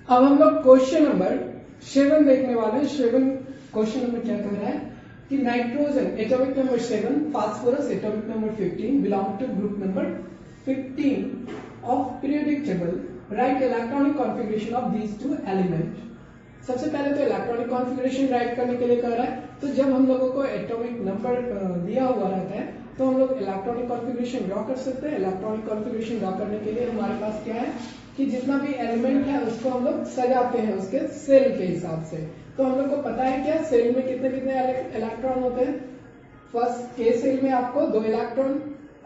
अब हम लोग क्वेश्चन नंबर 7 देखने वाले हैं। 7 क्वेश्चन नंबर क्या कह रहा है कि nitrogen atomic number 7, phosphorus atomic number 15 belong to group number 15 of periodic table, right electronic configuration of these two element. सबसे पहले तो इलेक्ट्रॉनिक कॉन्फ़िगरेशन राइट करने के लिए कह रहा है। तो जब हम लोगों को एटॉमिक नंबर दिया हुआ रहता है तो हम लोग इलेक्ट्रॉनिक कॉन्फ़िगरेशन ड्रॉ कर सकते हैं। इलेक्ट्रॉनिक कॉन्फ़िगरेशन ड्रॉ करने के लिए हमारे पास क्या है कि जितना भी एलिमेंट है उसको हम लोग सजाते हैं उसके सेल के हिसाब से। तो हम लोग को पता है क्या सेल में कितने कितने इलेक्ट्रॉन होते हैं। फर्स्ट के सेल में आपको 2 इलेक्ट्रॉन,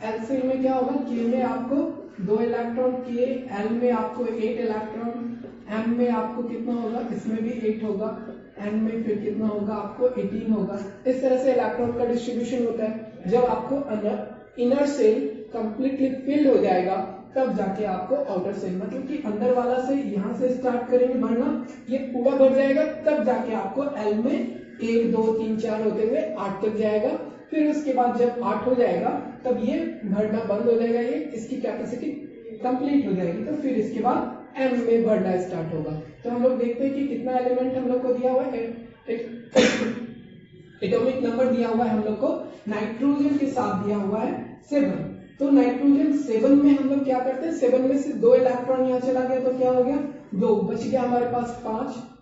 एल सेल में क्या होगा के में आपको 2 इलेक्ट्रॉन, के एल में आपको 8 इलेक्ट्रॉन, एम में आपको कितना होगा, इसमें भी 8 होगा, एन में फिर कितना होगा आपको 18 होगा। इस तरह से इलेक्ट्रॉन का डिस्ट्रीब्यूशन होता है। जब आपको अंदर इनर सेल कंप्लीटली फिल्ड हो जाएगा तब जाके आपको आउटर सेल, मतलब कि अंदर वाला से यहाँ से स्टार्ट करेंगे भरना, ये पूरा भर जाएगा तब जाके आपको एल में 1 2 3 4 होते हुए 8 तक जाएगा। फिर उसके बाद जब 8 हो जाएगा तब ये भरना बंद हो जाएगा, ये इसकी कैपेसिटी कंप्लीट हो जाएगी। तो फिर इसके बाद एम में भरना स्टार्ट होगा। तो हम लोग देखते हैं कि कितना एलिमेंट हम लोग को दिया हुआ है, एटॉमिक नंबर दिया हुआ है हम लोग को नाइट्रोजन के साथ दिया हुआ है 7। तो नाइट्रोजन 7 में हम लोग क्या करते हैं, 7 में से 2 इलेक्ट्रॉन यहाँ चला गया तो क्या हो गया 2, बच गया हमारे पास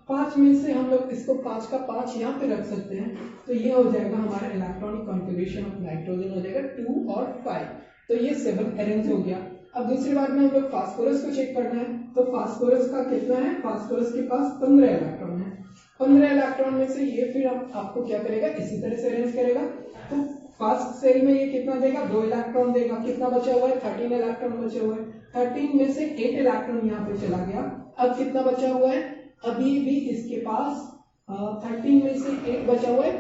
5 में से हम लोग इसको 5 का 5 यहाँ पे रख सकते हैं। तो ये हो जाएगा हमारा इलेक्ट्रॉनिक कॉन्फ़िगरेशन ऑफ नाइट्रोजन हो जाएगा 2 और 5। तो ये 7 अरेंज हो गया। अब दूसरी बार में हम लोग फास्फोरस को चेक करना है। तो फास्फोरस का कितना है, फास्फोरस के पास 15 इलेक्ट्रॉन है। 15 इलेक्ट्रॉन में से ये फिर आपको क्या करेगा, इसी तरह से अरेंज करेगा। तो फर्स्ट सेल में ये कितना देगा, 2 इलेक्ट्रॉन देगा। कितना बचा हुआ है, 13 इलेक्ट्रॉन बचे हुए हैं। 13 में से 8 इलेक्ट्रॉन यहाँ पे चला गया। अब कितना बचा हुआ है, अभी भी इसके पास 13 में से 8 बचा हुआ है,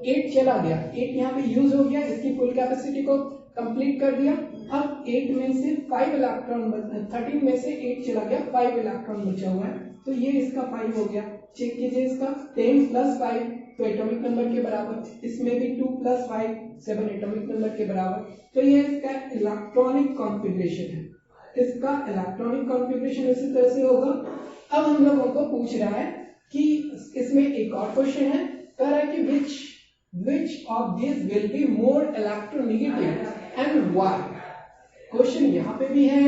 8 चला गया, 8 यहाँ पे यूज हो गया, इसकी फुल कैपेसिटी को कंप्लीट कर दिया। अब 8 में से 5 इलेक्ट्रॉन, 13 में से 8 चला गया, 5 इलेक्ट्रॉन बचा हुआ है। तो ये इसका 5 हो गया। चेक कीजिए इसका 10 + 5 तो एटॉमिक नंबर के बराबर, इसमें भी 2 + 5 7 एटॉमिक नंबर के बराबर। तो ये इसका इलेक्ट्रॉनिक कॉन्फ़िगरेशन है। इसका इलेक्ट्रॉनिक कॉन्फ़िगरेशन इसी तरह से होगा। अब हम लोगों को पूछ रहा है कि इसमें एक और क्वेश्चन है, कह रहा है कि which of these will be more electronegative and why। Question यहाँ पे भी है,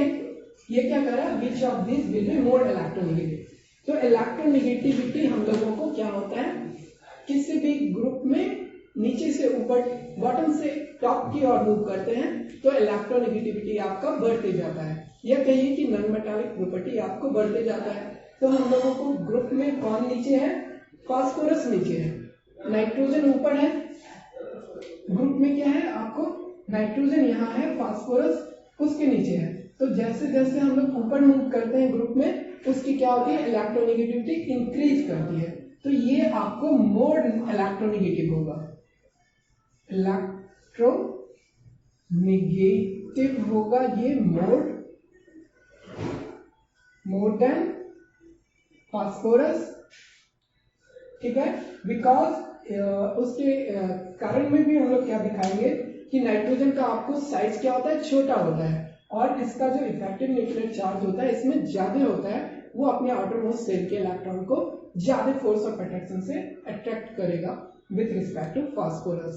ये क्या कर रहा है, which of these will be more electronegative। तो इलेक्ट्रोनेगेटिविटी हम लोगों को क्या होता है, किसी भी ग्रुप में नीचे से ऊपर, बॉटम से टॉप की ओर मूव करते हैं तो इलेक्ट्रोनेगेटिविटी आपका बढ़ते जाता है, या कहिए कि नॉन मेटालिक प्रॉपर्टी आपको बढ़ते जाता है। तो हम लोगों को ग्रुप में कौन नीचे है, फास्फोरस नीचे है, नाइट्रोजन ऊपर है। ग्रुप में क्या है आपको, नाइट्रोजन यहाँ है, फास्फोरस उसके नीचे है। तो जैसे जैसे हम लोग ऊपर मूव करते हैं ग्रुप में, उसकी क्या होती है, इलेक्ट्रोनेगेटिविटी इंक्रीज करती है। तो ये आपको मोर इलेक्ट्रोनेगेटिव होगा, इलेक्ट्रोनेगेटिव होगा ये मोर देन फास्फोरस, ठीक है। बिकॉज उसके कारण में भी हम लोग क्या दिखाएंगे कि नाइट्रोजन का आपको साइज क्या होता है, छोटा होता है, और इसका जो इफेक्टिव न्यूक्लियर चार्ज होता है इसमें ज्यादा होता है। वो अपने आउटर मोस्ट सेल के इलेक्ट्रॉन को ज्यादा फोर्स ऑफ अट्रैक्शन से अट्रैक्ट करेगा विथ रिस्पेक्ट टू फास्फोरस,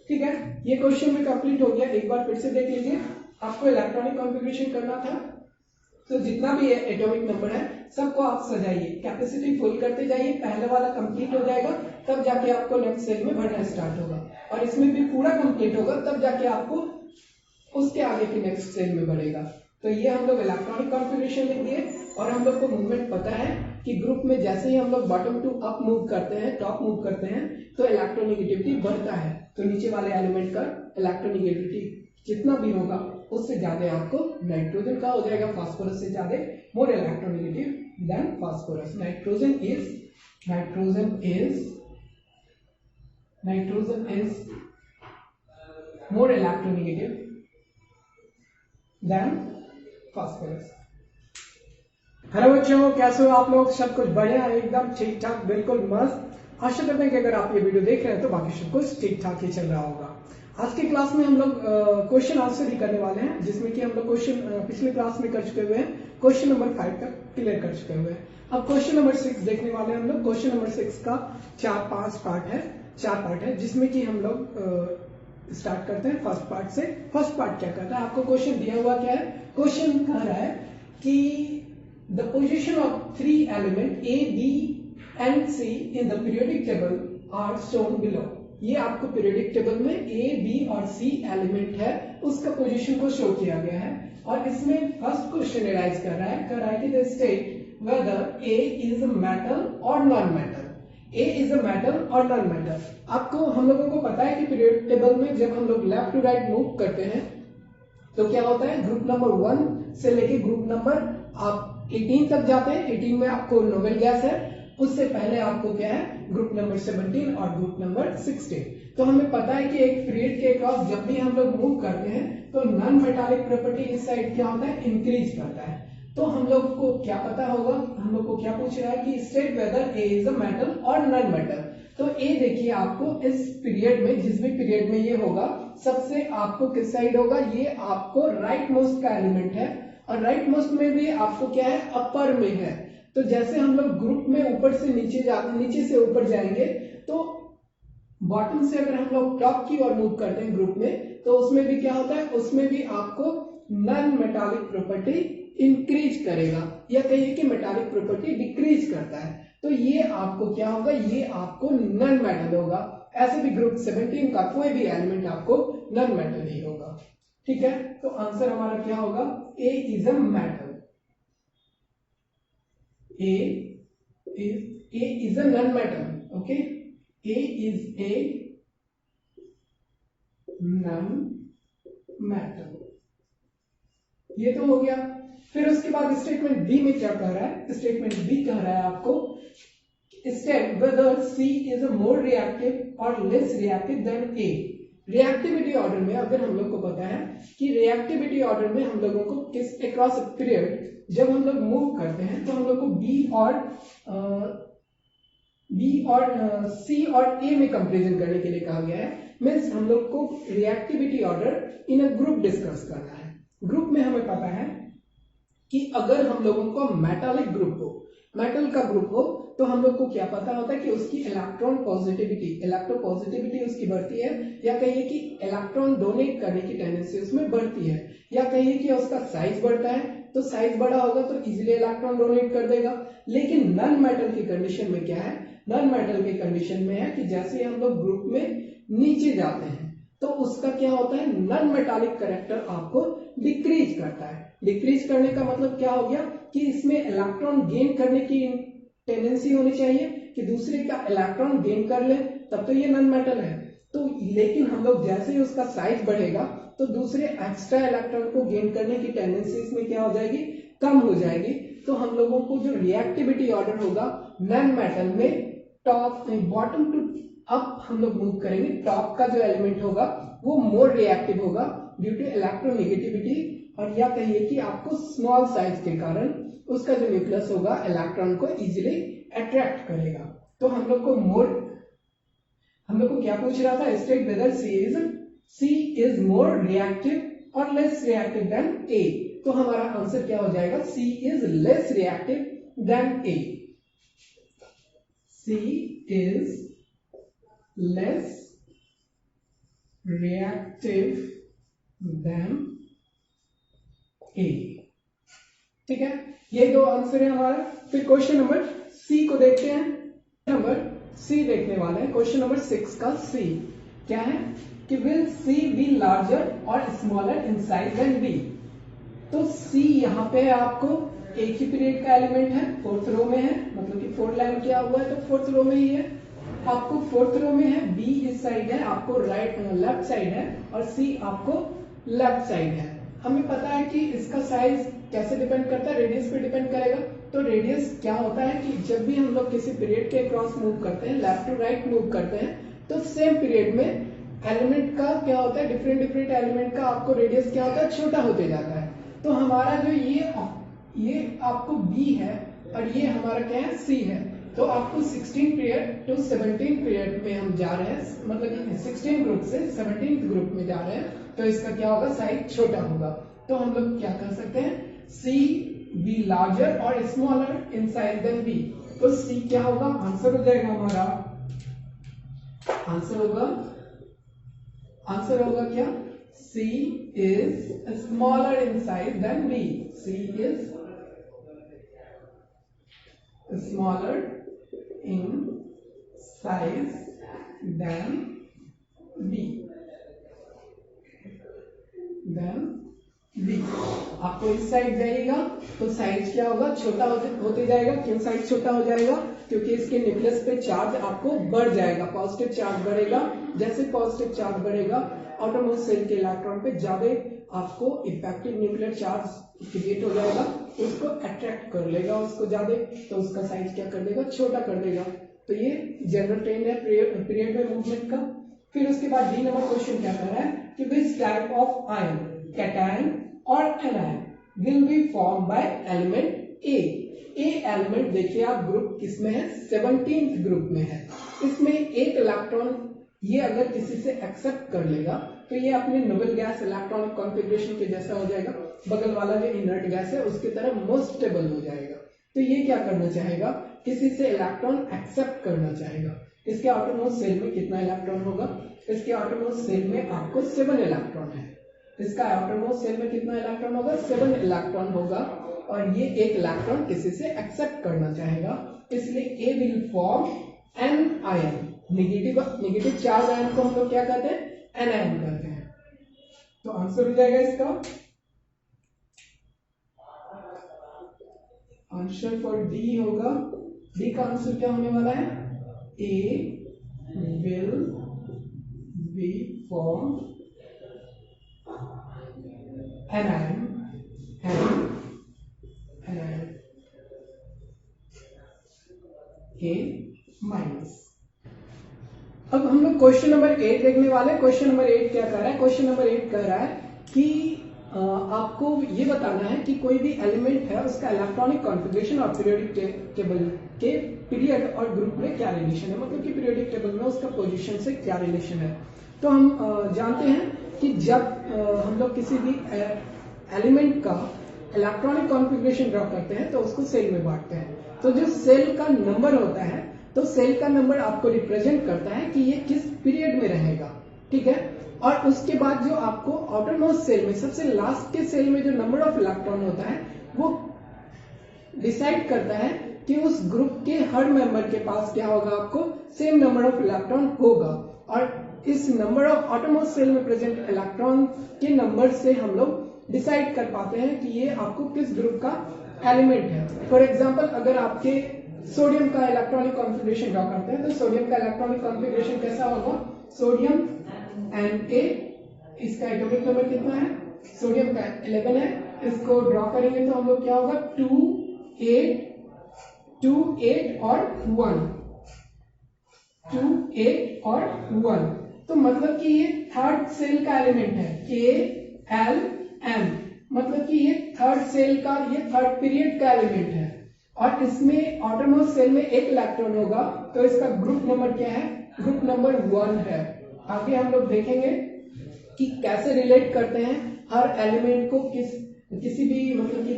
ठीक है। ये क्वेश्चन भी कंप्लीट हो गया। एक बार फिर से देख लीजिए, आपको इलेक्ट्रॉनिक कॉन्फ़िगरेशन करना था। तो जितना भी एटॉमिक नंबर है सबको आप सजाइए, कैपेसिटी फुल करते जाइए, पहले वाला कंप्लीट हो जाएगा तब जाके आपको नेक्स्ट सेल में भरना स्टार्ट होगा, और इसमें भी पूरा कंप्लीट होगा तब जाके आपको उसके आगे के नेक्स्ट सेल में बढ़ेगा। तो ये हम लोग इलेक्ट्रॉनिक कॉन्फ़िगरेशन लिख दिए, और हम लोग को मूवमेंट पता है कि ग्रुप में जैसे ही हम लोग बॉटम टू अप मूव करते हैं, टॉप मूव करते हैं, तो इलेक्ट्रोनेगेटिविटी बढ़ता है। तो नीचे वाले एलिमेंट का इलेक्ट्रोनेगेटिविटी जितना भी होगा उससे ज्यादा आपको नाइट्रोजन का हो जाएगा, फास्फोरस से ज्यादा more electronegative than phosphorus. Nitrogen is more electronegative than phosphorus. Hello बच्चों, कैसे हो आप लोग, सब कुछ बढ़िया, एकदम ठीक ठाक, बिल्कुल मस्त। आशा करते हैं कि अगर आप ये वीडियो देख रहे हैं तो बाकी सब कुछ ठीक ठाक ही चल रहा होगा। आज की क्लास में हम लोग क्वेश्चन आंसर ही करने वाले हैं, जिसमें कि हम लोग क्वेश्चन पिछले क्लास में कर चुके हुए हैं। क्वेश्चन नंबर 5 तक क्लियर कर चुके हुए हैं। अब क्वेश्चन नंबर 6 देखने वाले हैं हम लोग। क्वेश्चन नंबर 6 का 4 पार्ट है जिसमें कि हम लोग स्टार्ट करते हैं फर्स्ट पार्ट से। फर्स्ट पार्ट क्या कहता है, आपको क्वेश्चन दिया हुआ क्या है, क्वेश्चन कह रहा है कि the position of 3 element A B and C in the periodic table are shown below. ये आपको पीरियोडिक टेबल में ए बी और सी एलिमेंट है उसका पोजीशन को शो किया गया है। और इसमें फर्स्ट क्वेश्चन एराइज कर रहा है कि the state whether A is a metal और non metal. A is a metal और नॉन मेटल। आपको हम लोगों को पता है कि पीरियोडिक टेबल में जब हम लोग लेफ्ट टू राइट मूव करते हैं तो क्या होता है, ग्रुप नंबर 1 से लेके ग्रुप नंबर आप 18 तक जाते हैं। 18 में आपको नोबेल गैस है, उससे पहले आपको क्या है ग्रुप नंबर 17 और ग्रुप नंबर 16। तो हमें पता है कि एक पीरियड के अक्रॉस जब भी हम लोग मूव करते हैं तो नॉन मेटालिक प्रॉपर्टी इस साइड क्या होता है, इंक्रीज करता है। तो हम लोग को क्या पता होगा, हम लोग को क्या पूछ रहा है कि state whether A is a metal और नॉन मेटल। तो ए देखिए आपको इस पीरियड में, जिस भी पीरियड में ये होगा, सबसे आपको किस साइड होगा, ये आपको राइट मोस्ट का एलिमेंट है। और राइट मोस्ट में भी आपको क्या है, अपर में है। तो जैसे हम लोग ग्रुप में ऊपर से नीचे से ऊपर जाएंगे तो बॉटम से अगर हम लोग टॉप की ओर मूव करते हैं ग्रुप में तो उसमें भी क्या होता है, उसमें भी आपको नॉन मेटालिक प्रॉपर्टी इंक्रीज करेगा, या कहिए कि मेटालिक प्रॉपर्टी डिक्रीज करता है। तो ये आपको क्या होगा, ये आपको नॉन मेटल होगा। ऐसे भी ग्रुप 17 का कोई भी एलिमेंट आपको नॉन मेटल ही होगा। ठीक है, तो आंसर हमारा क्या होगा, A is a metal. A is a non metal. Okay, A is a non metal. ये तो हो गया। फिर उसके बाद स्टेटमेंट बी में क्या कह रहा है, स्टेटमेंट बी कह रहा है आपको state whether C is a more reactive और लेस रिएक्टिव देन ए। रिएक्टिविटी ऑर्डर में अगर हम लोग को पता है कि रिएक्टिविटी ऑर्डर में हम लोगों को किस अक्रॉस पीरियड जब हम लोग मूव करते हैं तो हम लोग को बी और सी और ए में कंपेरिजन करने के लिए कहा गया है। मीन्स हम लोग को reactivity order in a group discuss करना है। ग्रुप में हमें पता है कि अगर हम लोगों को मेटालिक ग्रुप हो, मेटल का ग्रुप हो, तो हम लोग को क्या पता होता है कि उसकी इलेक्ट्रॉन पॉजिटिविटी उसकी बढ़ती है, या कहिए कि इलेक्ट्रॉन डोनेट करने की टेंडेंसी उसमें बढ़ती है, या कहिए कि उसका साइज बढ़ता है। तो साइज बड़ा होगा तो इजीली इलेक्ट्रॉन डोनेट कर देगा। लेकिन नॉन मेटल की कंडीशन में क्या है, नॉन मेटल की कंडीशन में है कि जैसे हम लोग ग्रुप में नीचे जाते हैं तो उसका क्या होता है, नॉन मेटालिक कैरेक्टर आपको डिक्रीज करता है। डिक्रीज करने का मतलब क्या हो गया कि इसमें इलेक्ट्रॉन गेन करने की टेंडेंसी होनी चाहिए कि दूसरे का इलेक्ट्रॉन गेन कर ले, तब तो ये नॉन मेटल है। तो लेकिन हम लोग जैसे ही उसका साइज बढ़ेगा तो दूसरे एक्स्ट्रा इलेक्ट्रॉन को गेन करने की टेंडेंसी इसमें क्या हो जाएगी, कम हो जाएगी। तो हम लोगों को जो रिएक्टिविटी ऑर्डर होगा नॉन मेटल में टॉप बॉटम टू अप हम लोग मूव करेंगे, टॉप का जो एलिमेंट होगा वो मोर रिएक्टिव होगा ड्यू टू इलेक्ट्रोनेगेटिविटी, और या कहिए कि आपको स्मॉल साइज के कारण उसका जो न्यूक्लियस होगा इलेक्ट्रॉन को इजीली अट्रैक्ट करेगा। तो हम लोग को क्या पूछ रहा था, state whether C is more reactive और लेस रिएक्टिव देन ए। तो हमारा आंसर क्या हो जाएगा, C is less reactive than A. C is less reactive than A. ठीक है, ये दो आंसर है हमारा। फिर क्वेश्चन नंबर सी को देखते हैं। नंबर सी देखने वाले हैं। क्वेश्चन नंबर 6 का सी क्या है कि विल सी बी लार्जर और smaller in size than B. तो सी यहाँ पे आपको एक ही पीरियड का एलिमेंट है, 4th रो में है, मतलब कि 4th लाइन किया हुआ है तो 4th रो में ही है। आपको 4th रो में है, बी इस साइड है, आपको लेफ्ट साइड है, और सी आपको लेफ्ट साइड है। हमें पता है कि इसका साइज कैसे डिपेंड करता है, रेडियस पे डिपेंड करेगा। तो रेडियस क्या होता है कि जब भी हम लोग किसी पीरियड के क्रॉस मूव करते हैं, लेफ्ट टू राइट मूव करते हैं, तो सेम पीरियड में एलिमेंट का क्या होता है, डिफरेंट एलिमेंट का आपको रेडियस क्या होता है, छोटा होते जाता है। तो हमारा जो ये आपको बी है और ये हमारा क्या है, सी है। तो आपको 16 पीरियड टू 17 पीरियड में हम जा रहे हैं, मतलब 16 ग्रुप से 17 ग्रुप में जा रहे हैं, तो इसका क्या होगा, साइज छोटा होगा। तो हम लोग क्या कर सकते हैं, सी बी लार्जर और smaller in size than B. तो सी क्या होगा, आंसर हो जाएगा हमारा, आंसर होगा क्या, C is smaller in size than B. C is smaller in size than B, B. आपको इस साइड जाइएगा तो साइज क्या होगा, छोटा होते जाएगा। क्यों साइज छोटा हो जाएगा, क्योंकि इसके न्यूक्लियस पे चार्ज आपको बढ़ जाएगा, पॉजिटिव चार्ज बढ़ेगा। जैसे पॉजिटिव चार्ज बढ़ेगा आउटरमोस्ट सेल के इलेक्ट्रॉन पे ज्यादा आपको इफेक्टिव न्यूक्लियर चार्ज क्रिएट हो जाएगा, उसको अट्रैक्ट कर लेगा उसको ज्यादा, तो उसका साइज क्या कर देगा, छोटा कर देगा। तो ये जनरल ट्रेंड है पीरियड में मूवमेंट का। फिर उसके बाद डी नंबर क्वेश्चन क्या कर रहा है कि which type of ion, cation और anion will be form by element A. A element देखिए आप ग्रुप किसमें है, 17th ग्रुप में है। इसमें एक इलेक्ट्रॉन ये अगर किसी से एक्सेप्ट कर लेगा तो ये अपने नोबल गैस इलेक्ट्रॉनिक कॉन्फ़िगरेशन के जैसा हो जाएगा, बगल वाला जो इनर्ट गैस है उसकी तरह मोस्ट स्टेबल हो जाएगा। तो ये क्या करना चाहेगा, किसी से इलेक्ट्रॉन एक्सेप्ट करना चाहेगा। इसके आउटरमोस्ट सेल में कितना इलेक्ट्रॉन होगा, इसके आउटरमोस्ट सेल में आपको 7 इलेक्ट्रॉन है। इसका आउटरमोस्ट सेल में कितना इलेक्ट्रॉन होगा, 7 इलेक्ट्रॉन होगा, और ये एक इलेक्ट्रॉन किसी से एक्सेप्ट करना चाहेगा, इसलिए A will form anion. Negative charge ion को हम लोग क्या कहते हैं, एन आयन कहते हैं। तो आंसर हो जाएगा इसका, आंसर फॉर डी होगा, डी का आंसर क्या होने वाला है, A will be form anion, A minus. अब हम लोग क्वेश्चन नंबर 8 देखने वाले। क्वेश्चन नंबर 8 क्या कह रहा है, क्वेश्चन नंबर 8 कह रहा है कि आपको ये बताना है कि कोई भी एलिमेंट है उसका इलेक्ट्रॉनिक कॉन्फ़िगरेशन और पीरियोडिक टेबल के पीरियड और ग्रुप में क्या रिलेशन है, मतलब कि पीरियोडिक टेबल में उसका पोजीशन से क्या रिलेशन है। तो हम जानते हैं कि जब हम लोग किसी भी एलिमेंट का इलेक्ट्रॉनिक कॉन्फ़िगरेशन ड्रॉ करते हैं तो उसको सेल में बांटते हैं। तो जो सेल का नंबर होता है, तो सेल का नंबर आपको रिप्रेजेंट करता है कि ये किस पीरियड में रहेगा, ठीक है। और उसके बाद जो आपको आउटरमोस्ट सेल में, सबसे लास्ट के सेल में जो नंबर ऑफ इलेक्ट्रॉन होता है वो डिसाइड करता है कि उस ग्रुप के हर मेंबर के पास क्या होगा, आपको सेम नंबर ऑफ इलेक्ट्रॉन होगा। और इस नंबर ऑफ आउटरमोस्ट सेल में प्रेजेंट इलेक्ट्रॉन के नंबर से हम लोग डिसाइड कर पाते हैं कि ये आपको किस ग्रुप का एलिमेंट है। फॉर एग्जाम्पल अगर आपके सोडियम का इलेक्ट्रॉनिक कॉन्फ़िगरेशन ड्रॉ करते हैं तो सोडियम का इलेक्ट्रॉनिक कॉन्फ़िगरेशन कैसा होगा, सोडियम Na, इसका एटॉमिक नंबर कितना है, सोडियम का 11 है। इसको ड्रॉ करेंगे तो हम लोग क्या होगा, 2, 8 और 1, 2, 8 और 1। तो मतलब कि ये थर्ड सेल का एलिमेंट है, KLM, मतलब कि ये थर्ड सेल का, ये थर्ड पीरियड का एलिमेंट है। और इसमें आउटरमोस्ट सेल में एक इलेक्ट्रॉन होगा, तो इसका ग्रुप नंबर क्या है, ग्रुप नंबर 1 है। आगे हम लोग देखेंगे कि कैसे रिलेट करते हैं हर एलिमेंट को, किसी भी मतलब कि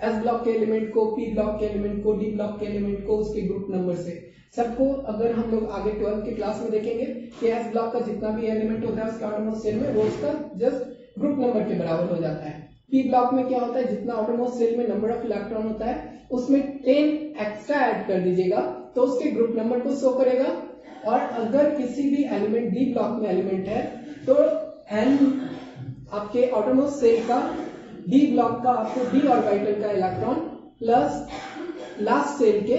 एस ब्लॉक के एलिमेंट को, पी ब्लॉक के एलिमेंट को, डी ब्लॉक के एलिमेंट को उसके ग्रुप नंबर से। सबको अगर हम लोग आगे 12th की क्लास में देखेंगे कि एस ब्लॉक का जितना भी एलिमेंट होता है उसके आउटरमोस्ट सेल में वो उसका जस्ट ग्रुप नंबर के बराबर हो जाता है। पी ब्लॉक में क्या होता है, जितना आउटरमोस्ट सेल में नंबर ऑफ इलेक्ट्रॉन होता है उसमें 10 एक्स्ट्रा ऐड कर दीजिएगा तो उसके ग्रुप नंबर को शो करेगा। और अगर किसी भी एलिमेंट डी ब्लॉक में एलिमेंट है तो एन आपके आउटरमोस्ट सेल का, डी ब्लॉक का आपको डी ऑर्बिटल का इलेक्ट्रॉन प्लस लास्ट सेल के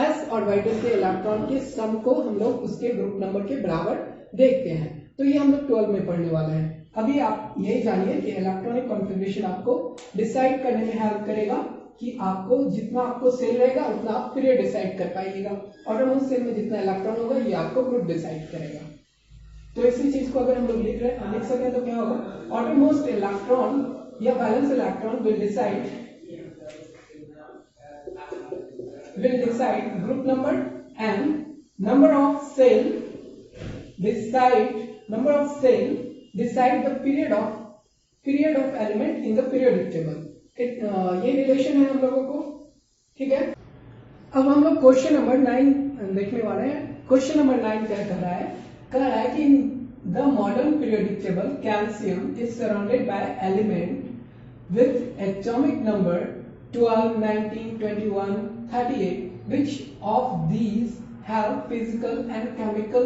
एस ऑर्बिटल के इलेक्ट्रॉन के सम को हम लोग उसके ग्रुप नंबर के बराबर देखते हैं। तो ये हम लोग 12 में पढ़ने वाले हैं। अभी आप यही जानिए कि इलेक्ट्रॉनिक कॉन्फ़िगरेशन आपको डिसाइड करने में हेल्प करेगा कि आपको जितना आपको सेल रहेगा उतना आप पीरियड डिसाइड कर पाइएगा। आउटरमोस्ट सेल में जितना इलेक्ट्रॉन होगा ये आपको ग्रुप डिसाइड करेगा। तो इसी चीज को अगर हम लोग लिख सकें तो क्या होगा, आउटरमोस्ट इलेक्ट्रॉन या valence electron will decide group number and number of shell decide the period of element in the periodic table. ये रिलेशन है हम लोगों को, ठीक है। अब हम लोग क्वेश्चन नंबर 9 देखने वाले हैं। क्वेश्चन नंबर 9 क्या कह रहा है कि the modern periodic table calcium is surrounded by element with atomic number 12, 19, 21, 38, which of these have physical and chemical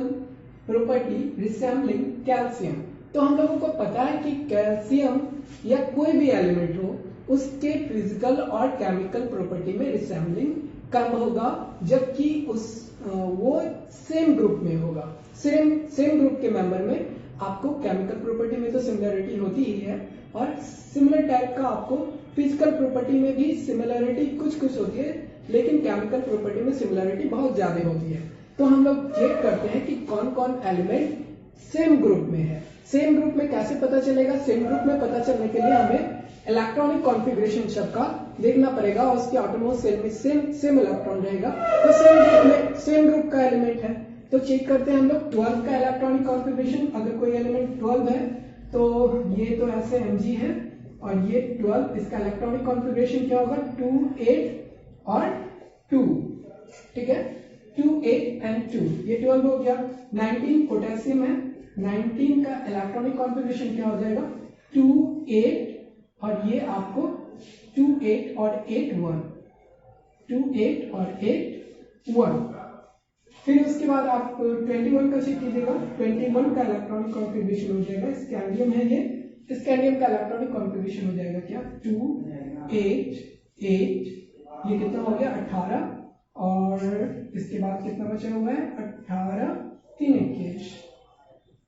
property resembling calcium। तो हम लोगों को पता है कि कैल्शियम या कोई भी एलिमेंट हो उसके फिजिकल और केमिकल प्रॉपर्टी में रिसेम्बलिंग कब होगा, जबकि वो सेम ग्रुप में होगा। सेम ग्रुप के मेंबर में आपको केमिकल प्रॉपर्टी में तो सिमिलरिटी होती ही है, और सिमिलर टाइप का आपको फिजिकल प्रॉपर्टी में भी सिमिलरिटी कुछ होती है, लेकिन केमिकल प्रॉपर्टी में सिमिलरिटी बहुत ज्यादा होती है। तो हम लोग चेक करते हैं कि कौन कौन एलिमेंट सेम ग्रुप में है। सेम ग्रुप में कैसे पता चलेगा? सेम ग्रुप में पता चलने के लिए हमें इलेक्ट्रॉनिक कॉन्फ़िगरेशन सबका देखना पड़ेगा, और उसके एटॉमिक शेल में सेम इलेक्ट्रॉन रहेगा, तो सेम ग्रुप का एलिमेंट है। तो चेक करते हैं हम लोग 12 का इलेक्ट्रॉनिक कॉन्फ़िगरेशन। अगर कोई एलिमेंट 12 है तो ये तो ऐसे Mg है, और ये 12, इसका इलेक्ट्रॉनिक कॉन्फ़िगरेशन क्या होगा? 2, 8 और 2, ठीक है, 2, 8 एंड 2, ये 12 हो गया। 19 पोटेशियम है, 19 का इलेक्ट्रॉनिक कॉन्फ़िगरेशन क्या हो जाएगा? 2, 8 और ये आपको 2, 8 और 8, 1, 2, 8 और 8, 1। फिर उसके बाद आप 21 का चेक कीजिएगा। 21 का इलेक्ट्रॉनिक कॉन्फ़िगरेशन हो जाएगा, स्कैंडियम है ये, स्कैंडियम का इलेक्ट्रॉनिक कॉन्फ़िगरेशन हो जाएगा क्या? 2, 8, 8, ये कितना हो गया? 18, और इसके बाद कितना बचा हुआ है? 18, 3 21,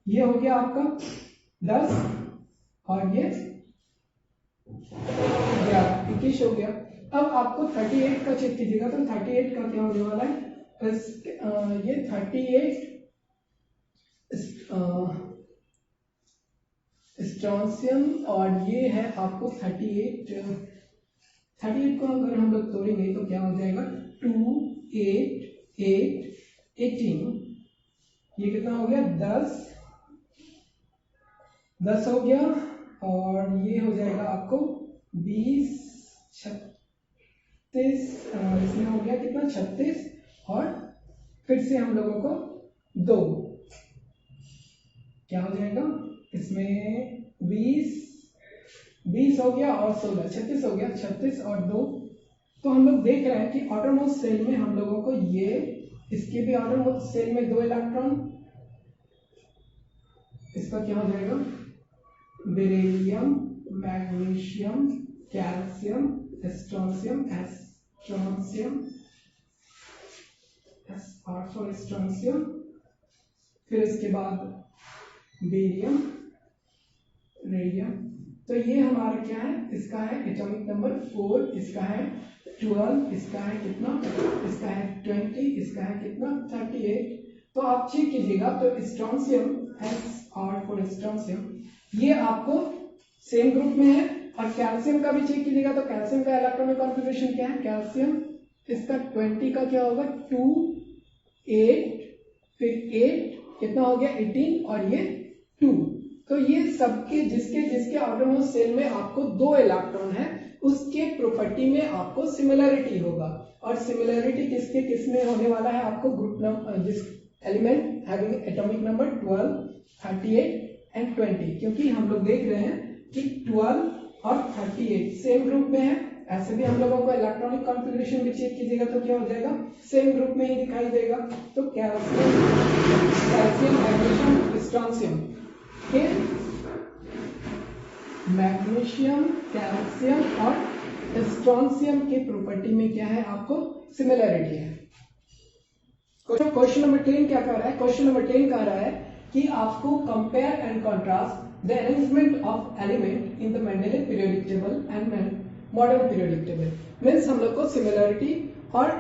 ये हो गया आपका 10, और ये 11, 21 हो गया। अब आपको 38 का चेक कीजिएगा, तो 38 का क्या होने वाला है? ये 38 स्ट्रॉन्शियम, और ये है आपको 38 को अगर हम लोग तोड़ेंगे तो क्या हो जाएगा? 2, 8, 8, 18, ये कितना हो गया? 10 हो गया, और ये हो जाएगा आपको 20, 36, इसमें हो गया कितना? 36, और फिर से हम लोगों को 2 क्या हो जाएगा? इसमें 20 हो गया, और 16, 36 हो गया, 36 और 2। तो हम लोग देख रहे हैं कि ऑटोमोस्ट सेल में हम लोगों को ये, इसके भी ऑटोमोस्ट सेल में 2 इलेक्ट्रॉन, इसका क्या हो जाएगा? Beryllium, magnesium, calcium, strontium, for strontium, फिर इसके बाद बेरियम, रेडियम। तो ये हमारा क्या है? इसका है एटॉमिक नंबर 4, इसका है 12, इसका है कितना? इसका है 20, इसका है कितना? 38। तो आप चेक कीजिएगा, तो स्ट्रोंशियम फॉर स्ट्रोंशियम ये आपको सेम ग्रुप में है, और कैल्शियम का भी चेक कीजिएगा, तो कैल्शियम का इलेक्ट्रॉनिक कॉन्फ़िगरेशन क्या है? कैल्शियम इसका 20 का क्या होगा? 2, 8, फिर 8 कितना हो गया? 18, और ये 2। तो ये सबके जिसके ऑटोनोमस सेल में आपको 2 इलेक्ट्रॉन है, उसके प्रॉपर्टी में आपको सिमिलरिटी होगा। और सिमिलरिटी किस में होने वाला है? आपको ग्रुप नंबर, जिस element having atomic number 12, 38 and 20, क्योंकि हम लोग देख रहे हैं कि 12 और 38 सेम ग्रुप में है। ऐसे भी हम लोगों को इलेक्ट्रॉनिक कॉन्फ़िगरेशन भी चेक कीजिएगा तो क्या हो जाएगा? सेम ग्रुप में ही दिखाई देगा। तो कैल्शियम, मैग्नीशियम, स्ट्रोंशियम, फिर मैग्नीशियम, कैल्शियम और स्ट्रोंशियम के प्रॉपर्टी में क्या है? आपको सिमिलरिटी है। क्वेश्चन नंबर 10 क्या कह रहा है? क्वेश्चन नंबर 10 कह रहा है कि आपको compare and contrast the arrangement of element in the Mendelian periodic table and modern periodic table. Means हम लोग को सिमिलरिटी और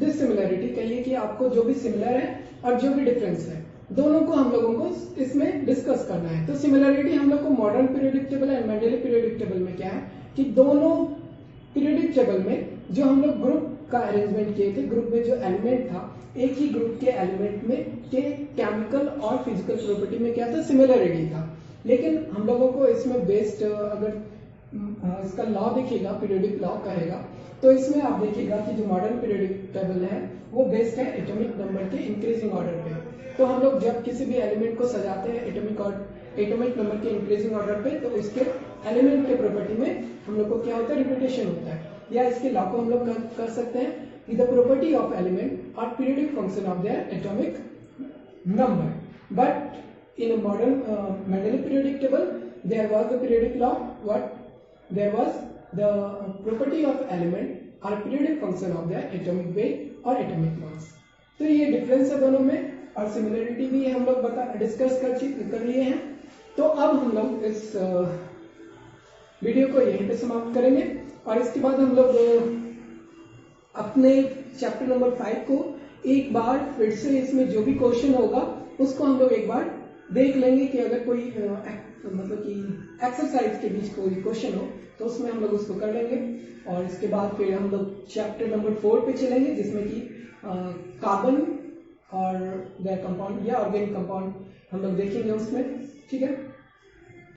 डिससिमिलरिटी, कहिए कि आपको जो भी सिमिलर है और जो भी डिफरेंस है, दोनों को हम लोगों को इसमें डिस्कस करना है। तो सिमिलरिटी हम लोग को modern periodic table and Mendelian periodic table में क्या है कि दोनों पीरियोडिक टेबल में जो हम लोग ग्रुप का अरेंजमेंट किए थे, ग्रुप में जो एलिमेंट था, एक ही ग्रुप के एलिमेंट में के केमिकल और फिजिकल प्रॉपर्टी में क्या था? सिमिलरिटी था। लेकिन हम लोगों को इसमें बेस्ड अगर इसका लॉ देखिएगा, पीरियोडिक लॉ कहेगा, तो इसमें आप देखिएगा कि जो मॉडर्न पीरियोडिक टेबल है वो बेस्ड है एटॉमिक नंबर के इंक्रीजिंग ऑर्डर पे। तो हम लोग जब किसी भी एलिमेंट को सजाते हैं एटॉमिक नंबर के इंक्रीजिंग ऑर्डर पे, तो इसके एलिमेंट के प्रॉपर्टी में हम लोग को क्या होता है, रिपीटेशन होता है, या इसके लॉ को हम लोग कर सकते हैं कि the property of element are periodic function of their atomic number. But in a modern Mendeleev periodic table there was the periodic law. What there was the property of element are periodic function of their atomic weight or atomic mass. तो ये difference है दोनों में, और similarity भी हम लोग discuss कर लिए हैं। तो अब हम लोग इस वीडियो को यहीं पे समाप्त करेंगे, और इसके बाद हम लोग अपने चैप्टर नंबर 5 को एक बार फिर से इसमें जो भी क्वेश्चन होगा उसको हम लोग एक बार देख लेंगे कि अगर कोई मतलब कि एक्सरसाइज के बीच कोई क्वेश्चन हो तो उसमें हम लोग उसको कर लेंगे। और इसके बाद फिर हम लोग चैप्टर नंबर 4 पे चलेंगे, जिसमें कि कार्बन और देयर कंपाउंड या ऑर्गेनिक कंपाउंड हम लोग देखेंगे उसमें। ठीक है।